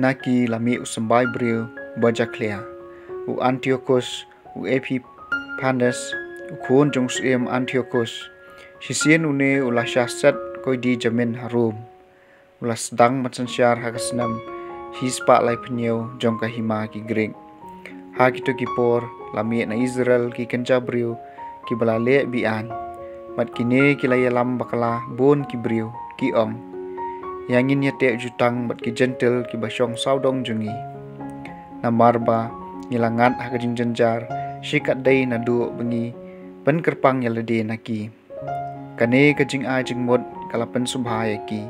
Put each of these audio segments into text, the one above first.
naki lami usambai brio bajaklia u Antiochus u Epiphanes u khon jong suem Antiochus sisien une ula syasat koi di jamin harum ula sedang matsansyar hakasnam hispa Laiphew jong kahima ki greng ha kito kipor lami na Israel ki kenjabrio ki balale bian mat kine ki layalam bakala bon ki brio ki ong yangin yate jutang mat ki gentle ki basyong saudong jungi namarba nilangat hakajing janjar shikat dai na du bengi pen kerpang yalade naki kane kajing a jing mod kala pen subhaya ki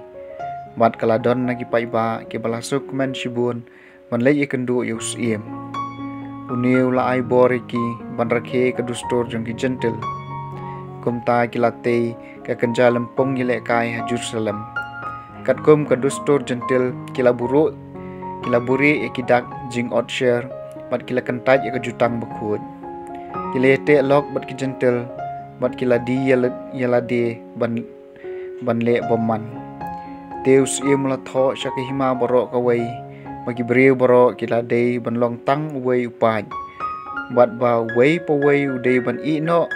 mat kala don nagi paiba ki balasuk men shibun man lay ikendu yus iem uneu la ai boriki ban rakhe ka dustor jong ki gentle kumta kilate ka kenja lempong yile kai ha Jerusalem katkum ka dustor gentle kilaburu kilaburi ikidak jing outshare bat kila kentaj ka jutang bakhud kilete lok bat ki gentle bat kila di yalade ban le bomman teus imla tho shakihima borok kawai bagi breu borok kila dei ban long tang wei upai bat ba wei po wei udei ban i no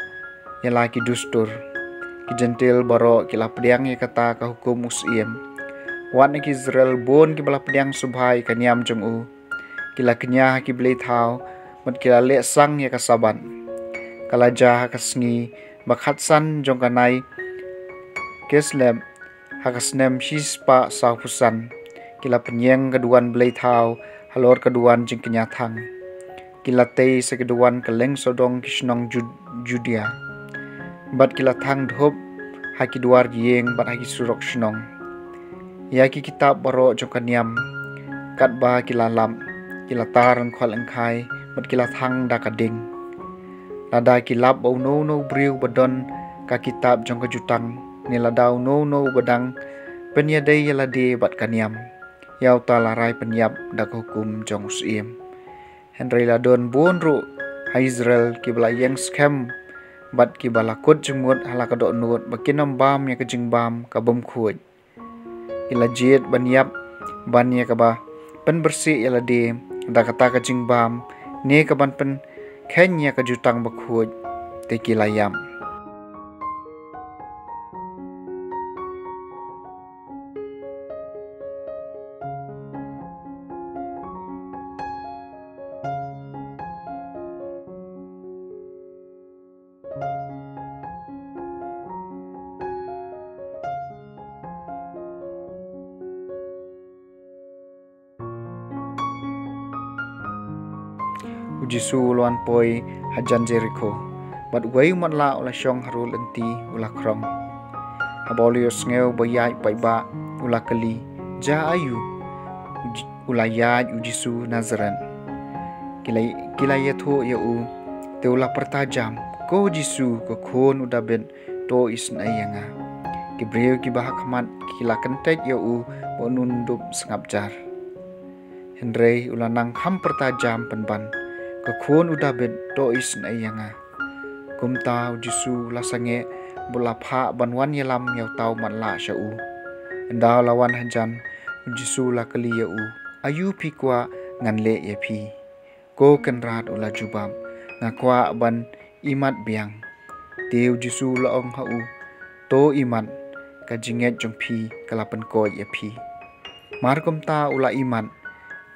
yala ki dustur ki gentle borok kila pediang ye kata ka hukum usiem wat ki Israel bon ki bala pediang subhai kaniam jong u kila kenya ki blei thau mat kila le sang ye kasaban kala ja ka Sngi bakhat san jong kanai keslem hakasnem shispa saupusan kila penyeng keduan blei thau halor keduan jing kenya thang kila tei sekeduan keleng sodong kisnong Judea bat kila thang dhop haki duar gieng bat haki surok shnong ya ki kitab baro jong kaniam kat ba kila lam kila taran khol engkai bat kila thang da kading lada kilap bau no briu badon ka kitab jong ka jutang nila dau no badang penyadai yalade bat kaniam yau ta larai penyap dak hukum jong usiem Henry ladon bonru ha Israel ki bala yang scam bat ki bala kut jemut hala ka dok nut bakinam bam ya kejing bam ka bom khut ila jet banyap ban ya ka ba pen bersih yalade da kata kejing bam ne ka ban pen kenya ka jutang bakhut te ki layam Jisu luan poi hajan Jericho bat wei mat la ula syong harul enti ula krong habolio sngew bayai paiba ula kali ja ayu ula ya Jisu Nazaret kila yatho ya u te ula pertajam ko Jisu ko khon uda ben to isna yanga kibreu ki bahak mat kila kentek ya u bonundup sengapjar Henry ula nang ham pertajam penban kekhon udah bet to isna yanga kumta Jisu lasange bola pha banwan yelam yau tau man la shau enda lawan hajan Jisu la kali ya u ayu pi kwa ngan le ya pi ko kenrat ula jubam ngakwa ban imat biang teu Jisu la ong ha u to iman ka jinget jong pi kalapan ko ya pi mar kumta ula iman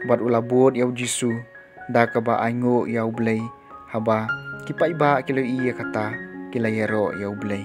bat ula bot yau Jisu da ka ba aingo yau blei haba kipai ba kilo iya kata kila yero yau blei